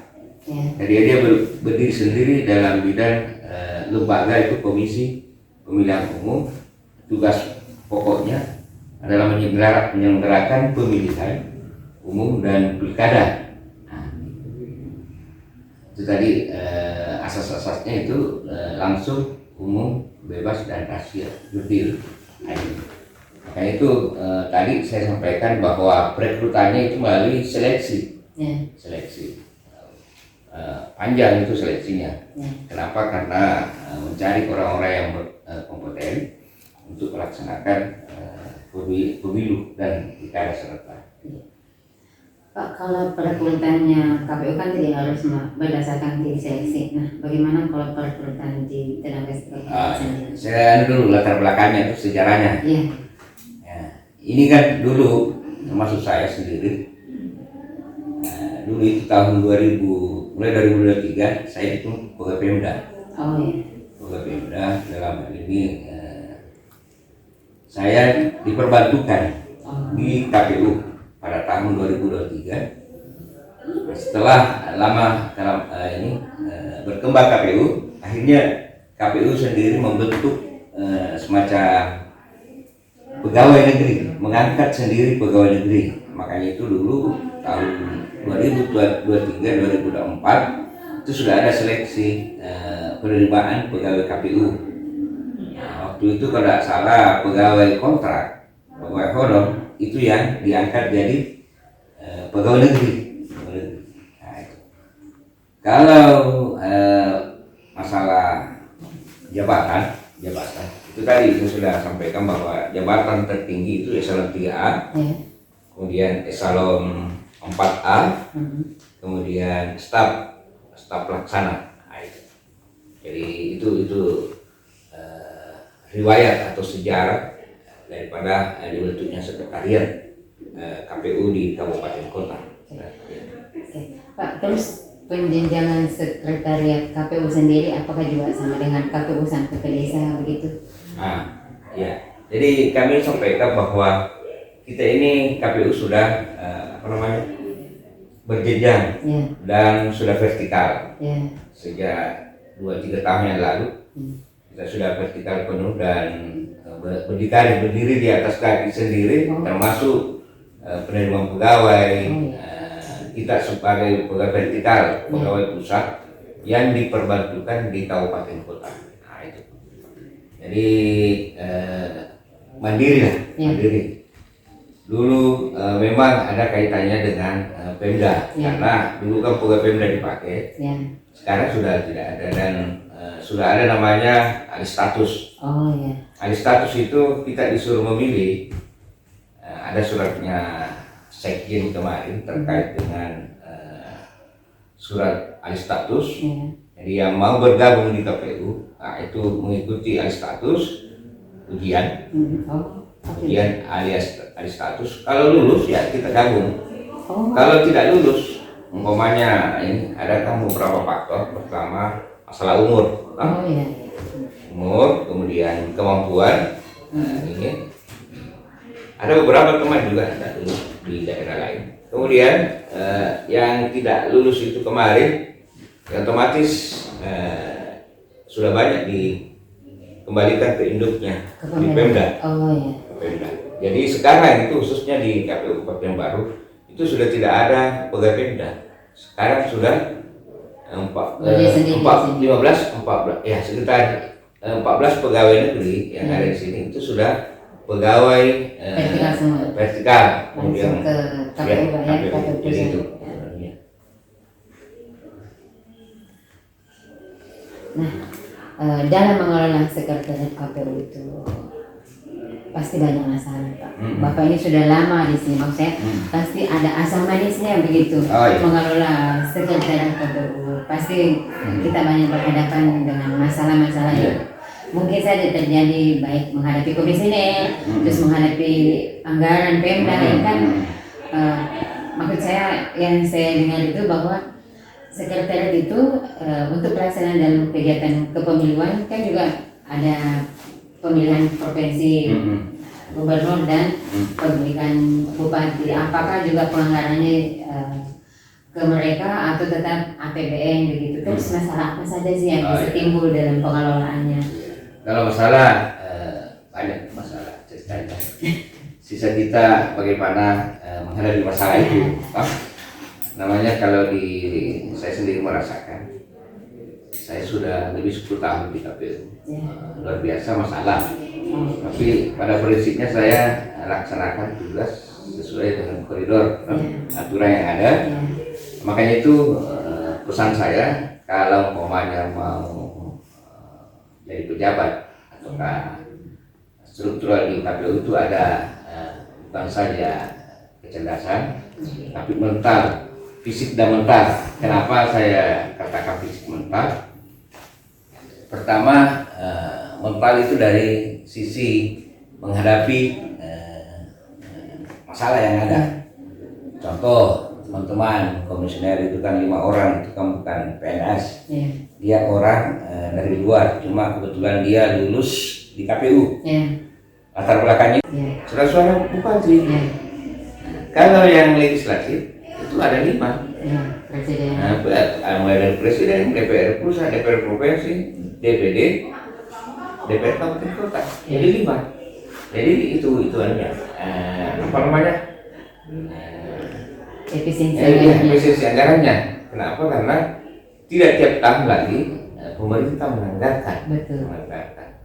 Jadi dia berdiri sendiri dalam bidang lembaga itu Komisi Pemilihan Umum. Tugas pokoknya adalah menyelenggarakan pemilihan umum dan pilkada. Itu tadi asas-asasnya itu langsung, umum, bebas, dan rahasia, jurdil. Makanya itu tadi saya sampaikan bahwa perekrutannya itu melalui seleksi. Seleksi panjang itu seleksinya. Kenapa? Karena mencari orang-orang yang berkompeten untuk melaksanakan pemilu dan pilkada serentak. Pak, kalau perekrutannya KPU kan tidak harus berdasarkan tim seleksi. Nah, bagaimana kalau perekrutan di tenaga sendiri? Saya dulu latar belakangnya itu sejarahnya. Ya, ini kan dulu termasuk saya sendiri. Dulu itu tahun 2000, mulai dari 2023 saya itu pegawai Pemda. Pegawai Pemda dalam hal ini saya diperbantukan di KPU pada tahun 2023. Setelah lama dalam berkembang KPU, akhirnya KPU sendiri membentuk semacam pegawai negeri, mengangkat sendiri pegawai negeri. Makanya itu dulu tahun 2023-2024 itu sudah ada seleksi penerimaan pegawai KPU. Waktu itu kalau tidak salah pegawai kontrak, pegawai honor itu yang diangkat jadi pegawai negeri. Nah, itu. Kalau masalah jabatan itu tadi saya sudah sampaikan bahwa jabatan tertinggi itu eselon 3A, kemudian eselon 4A, kemudian staf pelaksana. Nah, itu. Jadi itu riwayat atau sejarah daripada dibentuknya sekretariat KPU di kabupaten kota. Pak, terus penjenjangan sekretariat KPU sendiri apakah juga sama dengan KPU sampai ke desa begitu? Ya. Jadi kami sampaikan bahwa kita ini KPU sudah berjenjang dan sudah vertikal. Sejak 2-3 tahun yang lalu kita sudah vertikal penuh dan berdiri di atas kaki sendiri, termasuk penerimaan pegawai. Kita sebagai pegawai vertikal, pegawai pusat yang diperbantukan di kabupaten kota. Nah, itu. Jadi mandiri lah, mandiri. Dulu memang ada kaitannya dengan Pemda, karena dulu kan pegawai Pemda dipakai. Sekarang sudah tidak ada dan sudah ada namanya alih status. Alih status itu kita disuruh memilih. Ada suratnya Sekjen kemarin terkait dengan surat alih status. Jadi yang mau bergabung di KPU, itu mengikuti alih status, ujian, ujian alih status. Kalau lulus ya kita gabung. Kalau tidak lulus, umpamanya ini ada kamu beberapa faktor. Pertama masalah umur, umur, kemudian kemampuan. Ini ada beberapa teman juga ada dulu di daerah lain. Kemudian yang tidak lulus itu kemarin, ya otomatis sudah banyak dikembalikan ke induknya di Pemda. Pemda. Jadi sekarang itu khususnya di KPU Kabupaten Baru itu sudah tidak ada pegawai Pemda. Sekarang sudah 14 ya sekitar 14 pegawai negeri yang ada di sini itu sudah pegawai vertikal, kemudian ke KPU jadi itu. Nah, dalam mengelola sekretariat KPU itu pasti banyak masalah, Pak. Bapak ini sudah lama di sini, maksudnya pasti ada asam manisnya begitu. Mengelola sekretariat KPU pasti kita banyak berhadapan dengan masalah-masalah yang mungkin saja terjadi, baik menghadapi komisioner, terus menghadapi anggaran Pemda, kan maksud saya yang saya dengar itu bahwa sekretariat itu untuk pelaksanaan dalam kegiatan kepemiluan kan juga ada pemilihan provinsi, gubernur dan pemilihan bupati. Apakah juga penganggarannya ke mereka atau tetap APBN begitu? Terus masalah apa saja sih yang bisa timbul dalam pengelolaannya? Kalau masalah banyak masalah ceritanya. Sisa kita bagaimana menghadapi masalah itu. Namanya kalau saya sendiri merasakan, saya sudah lebih 10 tahun di KPU, luar biasa masalah. Tapi pada prinsipnya saya laksanakan tugas sesuai dengan koridor aturan yang ada. Makanya itu pesan saya, kalau umpamanya mau jadi pejabat ataukah struktural di KPU itu ada bukan saja kecerdasan, tapi mental, fisik dan mental. Kenapa saya katakan fisik mental? Pertama, mental itu dari sisi menghadapi masalah yang ada. Contoh, teman-teman komisioner itu kan 5 orang, itu kan bukan PNS. Dia orang dari luar, cuma kebetulan dia lulus di KPU. Latar belakangnya surat-suara bupati. Kalau yang legislatif itu ada 5. Presiden. Mulai dari presiden, DPR pusat, DPR provinsi, DPD, DPR kabupaten kota. Jadi 5. Jadi itu anunya. Apa namanya? Efisiensi anggarannya. Kenapa? Karena tidak tiap tahun lagi pemerintah menganggarkan.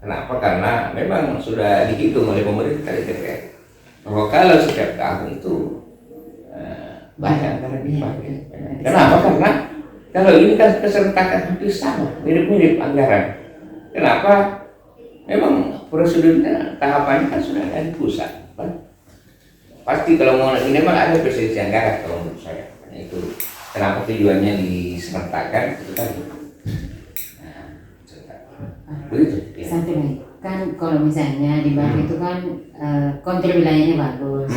Kenapa? Karena memang sudah dihitung oleh pemerintah di DPR bahwa kalau setiap tahun itu banyak anggaran dipakai. Kenapa? Karena kalau ini kan keserentakan hampir sama, mirip-mirip anggaran. Kenapa? Memang prosedurnya, tahapannya kan sudah ada di pusat. Pasti kalau mau ini memang ada efisiensi anggaran kalau menurut saya. Itu kenapa tujuannya diserentakan itu tadi. Begitu. Sampai baik. Kan kalau misalnya di Bali itu kan kontrol wilayahnya bagus,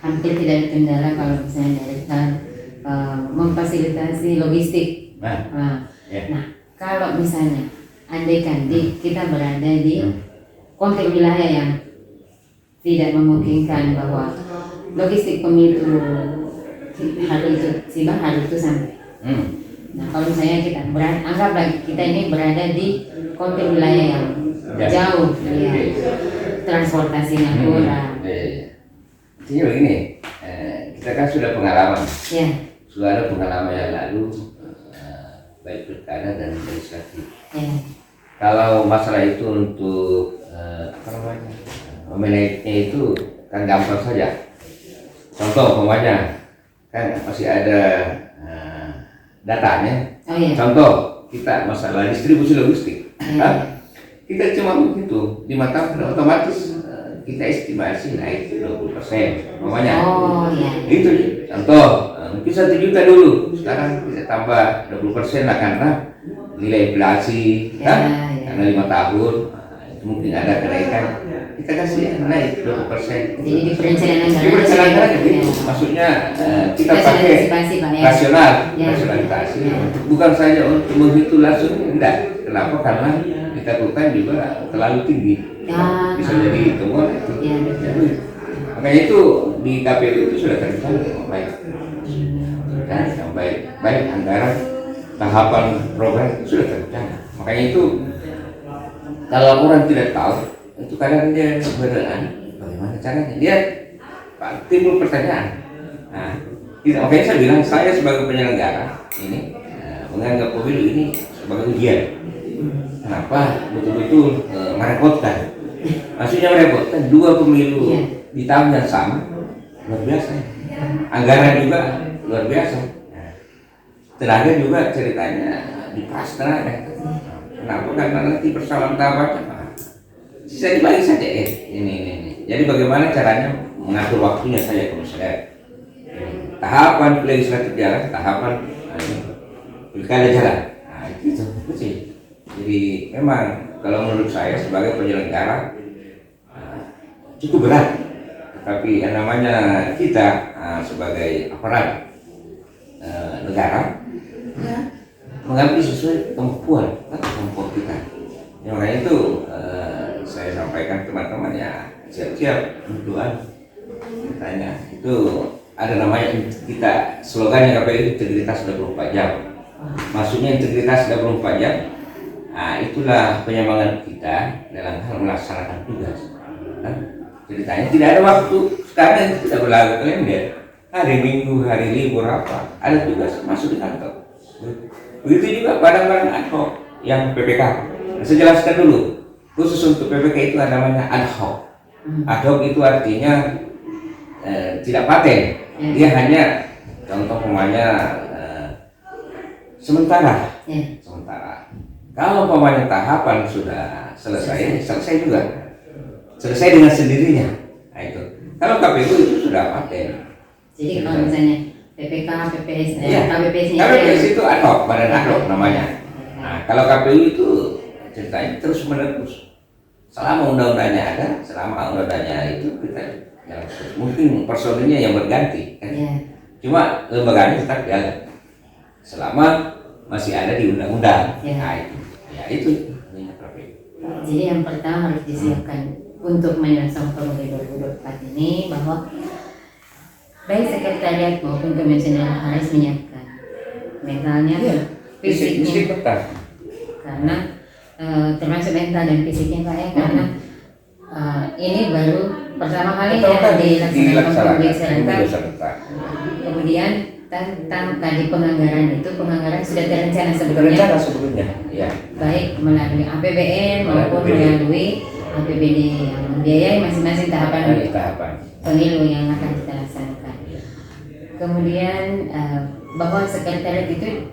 hampir tidak ada kendala kalau misalnya dari memfasilitasi logistik. Nah, kalau misalnya andaikan kita berada di kontrol wilayah yang tidak memungkinkan bahwa logistik pemilu hari itu sampai. Nah, kalau misalnya kita anggaplah kita ini berada di kontrol wilayah yang jauh, transportasinya kurang. Artinya begini, kita kan sudah pengalaman, sudah ada pengalaman yang lalu, baik pilkada dan legislatif. Kalau masalah itu untuk memanagenya itu kan gampang saja. Contoh umpamanya kan masih ada datanya. Contoh kita masalah distribusi logistik. Kita cuma begitu 5 tahun otomatis kita estimasi naik 20%. Umpamanya. Itu contoh mungkin 1 juta dulu, sekarang kita tambah 20% lah karena nilai inflasi karena 5 tahun itu mungkin ada kenaikan, kita kasih naik 20%. Jadi di perencanaan anggaran gitu. Maksudnya kita pakai rasionalisasi, bukan saja untuk menghitung langsung, enggak. Kenapa? Karena ditakutan juga terlalu tinggi, bisa jadi temuan itu. Makanya itu di KPU itu sudah terrencana baik anggaran, tahapan program itu sudah terrencana. Makanya itu kalau orang tidak tahu itu kadang dia sebenarnya bagaimana caranya, dia timbul pertanyaan. Makanya saya bilang saya sebagai penyelenggara ini menganggap pemilu ini sebagai ujian. Kenapa? Betul-betul merepotkan. Maksudnya merepotkan 2 pemilu di tahun yang sama, luar biasa. Anggaran juga luar biasa. Tenaga juga ceritanya diperas tenaga. Kenapa? Karena nanti persoalan tahapannya bisa dibagi saja ini. Jadi bagaimana caranya mengatur waktunya saja komisioner. Tahapan legislatif jalan, tahapan pilkada jalan. Itu sih. Jadi memang kalau menurut saya sebagai penyelenggara cukup berat. Tetapi yang namanya kita sebagai aparat negara mengambil sesuai kemampuan kita. Yang lain itu saya sampaikan teman-teman ya siap-siap untuk tanya itu ada namanya kita slogannya KPU integritas 24 jam. Maksudnya integritas 24 jam. Nah, itulah penyemangat kita dalam hal melaksanakan tugas. Kan? Ceritanya tidak ada waktu sekarang itu tidak berlaku kalender. Hari Minggu, hari libur apa? Ada tugas masuk di kantor. Begitu juga barang-barang ad hoc yang PPK. Saya jelaskan dulu. Khusus untuk PPK itu ada namanya ad hoc. Ad hoc itu artinya tidak paten. Dia hanya contoh umpamanya sementara. Sementara. Kalau umpamanya tahapan sudah selesai juga. Selesai dengan sendirinya. Nah, itu. Kalau KPU itu sudah paten. Jadi kalau misalnya PPK, PPS, KPPS itu ad hoc, badan ad hoc namanya. Nah, kalau KPU itu ceritanya terus menerus. Selama undang-undangnya ada, selama undang-undangnya itu kita ya, mungkin personilnya yang berganti. Kan? Cuma lembaganya tetap jalan. Selama masih ada di undang-undang. Nah, itu. Jadi yang pertama harus disiapkan untuk menyelesaikan pemilu 2024 ini bahwa baik sekretariat maupun komisioner harus menyiapkan mentalnya, fisiknya, karena termasuk mental dan fisiknya Pak ya, karena ini baru pertama kali dilaksanakan publik serentak. Kemudian tentang tadi penganggaran sudah terencana sebelumnya. Ya. Baik melalui APBN maupun melalui APBD yang membiayai masing-masing tahapan pemilu yang akan kita laksanakan. Kemudian bahwa sekretariat itu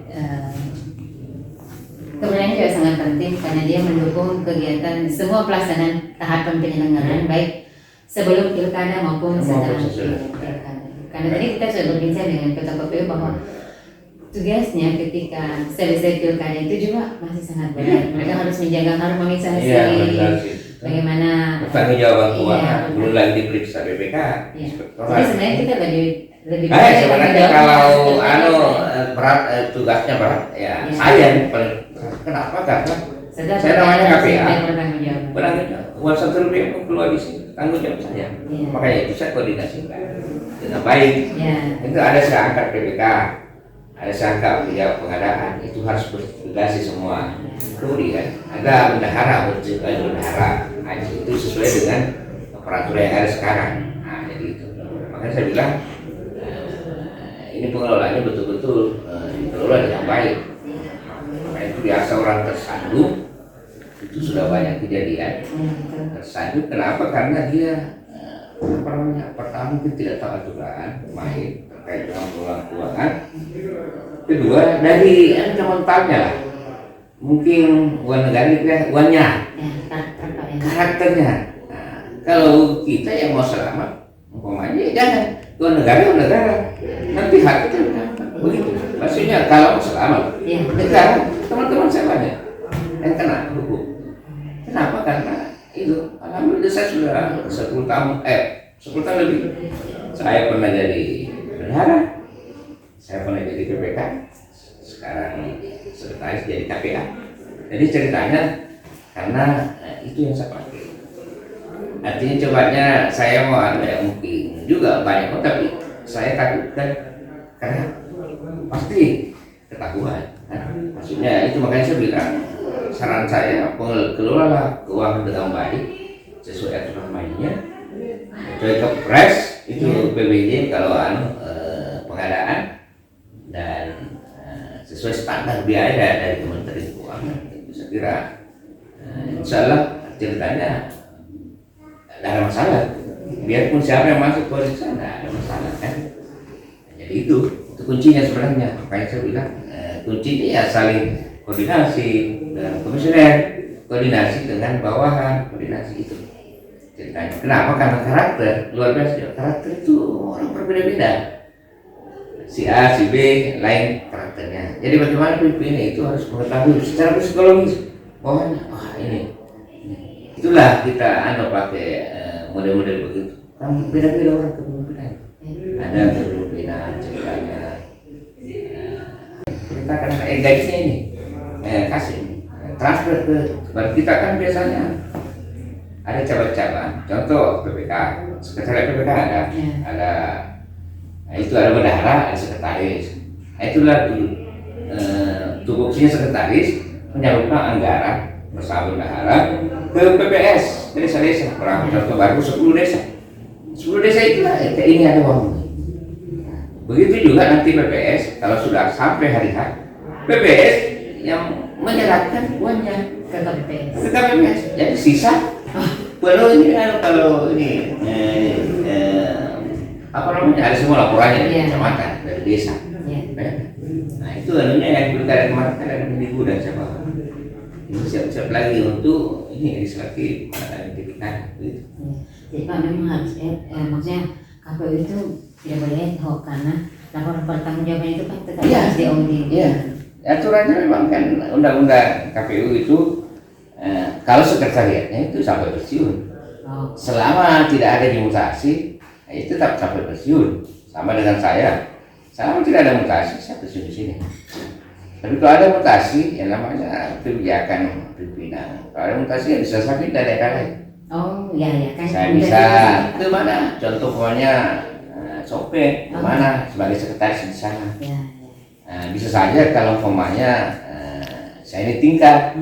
kebenarannya juga sangat penting karena dia mendukung kegiatan semua pelaksanaan tahapan penyelenggaraan baik sebelum pilkada maupun setelah pilkada. Karena tadi kita sudah berbincang dengan Ketua KPU bahwa tugasnya ketika selesai pilkada itu juga masih sangat berat. Mereka harus menjaga harmonisasi, bagaimana pertanggungjawaban keuangan, belum lagi diperiksa BPK. Jadi sebenarnya kita lebih sebenarnya kalau berat tugasnya berat ya saya paling kenapa karena saya namanya KPA bertanggung jawab. Uang 1 rupiah pun keluar di sini tanggung jawab saya. Makanya itu saya koordinasi dengan baik. Itu ada seangkat PPK, ada seangkat biaya pengadaan, itu harus berkoordinasi semua. Kemudian ada bendahara, itu sesuai dengan peraturan yang ada sekarang. Nah, jadi itu. Makanya saya bilang ini pengelolaannya betul-betul dikelola dengan baik. Makanya itu biasa orang tersandung, itu sudah banyak kejadian. Tersandung kenapa? Karena dia pertama mungkin tidak tahu aturan main terkait dengan pengelolaan keuangan. Kedua dari mentalnya lah, mungkin uang negara itu ya uangnya, karakternya. Nah, kalau kita yang mau selamat, umpamanya jangan uang negara, nanti hati kita begitu. Maksudnya kalau mau selamat, sekarang teman-teman saya banyak yang kena hukum. Kenapa? Karena itu alhamdulillah saya sudah 10 tahun lebih. Saya pernah jadi bendahara, saya pernah jadi PPK, sekarang sekretaris jadi KPA. Jadi ceritanya karena itu yang saya pakai. Artinya cobanya saya mau ada mungkin juga banyak, tapi saya takutkan karena pasti ketahuan. Maksudnya itu makanya saya bilang saran saya kelola keuangan dengan baik sesuai aturan mainnya. Sesuai kepres itu PBJ kalau pengadaan dan sesuai standar biaya dari Kementerian Keuangan. Itu saya kira insya Allah ceritanya tidak ada masalah. Biarpun siapa yang masuk koalisi tidak ada masalah kan. Jadi itu kuncinya sebenarnya. Makanya saya bilang kuncinya ya saling koordinasi dengan komisioner, koordinasi dengan bawahan, koordinasi itu ceritanya. Kenapa? Karena karakter luar biasa. Karakter itu orang berbeda-beda. Si A, si B lain karakternya. Jadi bagaimana pemimpin itu harus mengetahui secara psikologis bawahannya. Ini. Itulah kita pakai model-model begitu. Kan beda-beda orang kepemimpinan. Ada kepemimpinan ceritanya. Kita karena gajinya ini. kasih transfer ke kita kan biasanya ada cabang-cabang. Contoh PPK, sekretariat PPK ada itu ada bendahara, ada sekretaris. Itulah tupoksinya sekretaris menyalurkan anggaran bersama bendahara ke PPS desa-desa. Berapa contoh baru 10 desa. 10 desa itulah ini ada uang. Begitu juga nanti PPS kalau sudah sampai hari H, PPS yang menyerahkan uangnya ke KPPS. ke KPPS. Jadi sisa perlu ini kalau ini apa namanya ada semua laporannya dari kecamatan, dari desa. Nah itu anunya yang pilkada kemarin kan ada minggu dan siapa ini siap-siap lagi untuk ini legislatif pilkada gitu. Jadi Pak memang harus maksudnya KPU itu tidak boleh ad hoc karena laporan pertanggungjawaban itu kan tetap harus diaudit. Iya. Aturannya memang kan undang-undang KPU itu kalau sekretariatnya itu sampai pensiun. Selama tidak ada dimutasi, itu tetap sampai pensiun. Sama dengan saya. Selama tidak ada mutasi, saya pensiun di sini. Tapi kalau ada mutasi, yang namanya kebijakan pimpinan. Kalau ada mutasi, ya bisa sampai dari daerah lain. Oh, ya kan. Saya bisa ke mana? Contoh pokoknya Sope, ke mana sebagai sekretaris di sana. Bisa saja kalau umpamanya saya ini tingkat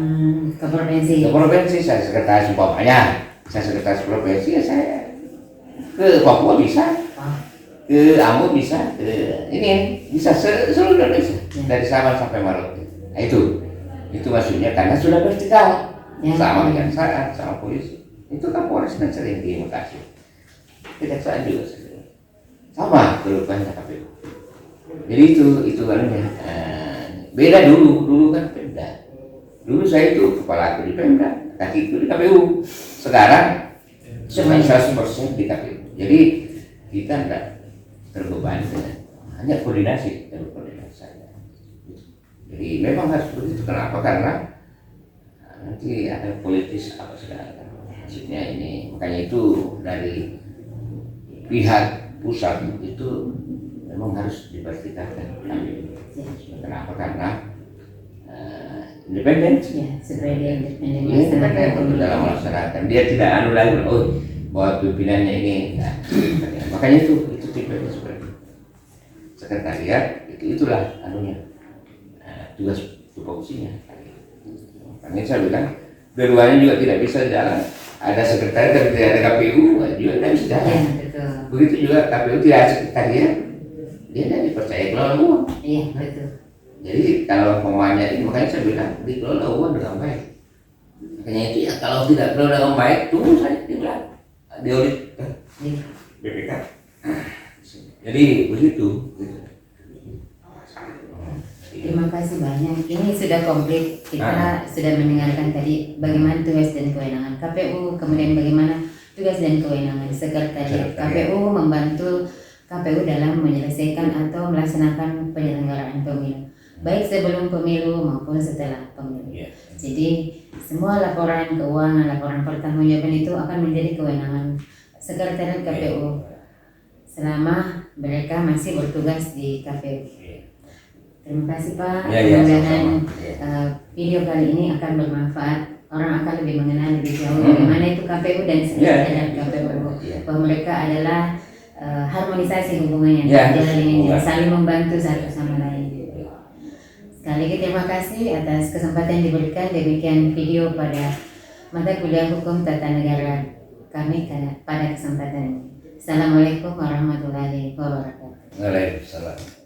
ke provinsi, saya sekretaris umpamanya, saya sekretaris provinsi ya saya ke Papua bisa, ke Ambon bisa, ke ini bisa seluruh Indonesia dari Sabang sampai Merauke. Nah itu maksudnya karena sudah vertikal sama kejaksaan, sama polisi. Itu kan Polres kan sering dimutasi, kejaksaan juga sama keluarnya KPU. Jadi itu anunya beda dulu kan Pemda. Dulu saya itu kepala aku di Pemda, kaki itu di KPU. Sekarang semuanya 100% di KPU. Jadi kita tidak terbebani dengan hanya koordinasi saja. Jadi memang harus begitu. Kenapa? Karena nanti ada politis apa segala. Maksudnya ini makanya itu dari pihak pusat itu memang harus dipastikan. Kenapa? Karena independen. Supaya dia Independen untuk dalam melaksanakan. Dia tidak lagi bahwa pimpinannya ini. Nah, makanya itu tipe seperti sekretariat itulah anunya tugas tupoksinya. Makanya saya bilang keduanya juga tidak bisa jalan. Ada sekretaris tapi tidak ada KPU juga tidak bisa jalan. Begitu juga KPU tidak ada sekretariat, dia tidak dipercaya kelola uang. Iya betul. Jadi kalau pemanya ini makanya saya bilang dikelola uang dengan baik. Makanya itu ya kalau tidak kelola dengan baik tunggu saja dibilang diaudit BPK. Jadi begitu. Terima kasih banyak. Ini sudah komplit. Kita sudah mendengarkan tadi bagaimana tugas dan kewenangan KPU, kemudian bagaimana tugas dan kewenangan sekretariat KPU membantu KPU dalam menyelesaikan atau melaksanakan penyelenggaraan pemilu, baik sebelum pemilu maupun setelah pemilu. Jadi semua laporan keuangan, laporan pertanggungjawaban itu akan menjadi kewenangan sekretariat KPU selama mereka masih bertugas di KPU. Terima kasih Pak. Mudah-mudahan video kali ini akan bermanfaat. Orang akan lebih mengenal lebih jauh bagaimana itu KPU dan sekretariat KPU. Bahwa mereka adalah harmonisasi hubungannya, saling membantu satu sama lain. Sekali lagi terima kasih atas kesempatan yang diberikan. Demikian video pada mata kuliah hukum tata negara kami pada kesempatan ini. Assalamualaikum warahmatullahi wabarakatuh. Waalaikumsalam.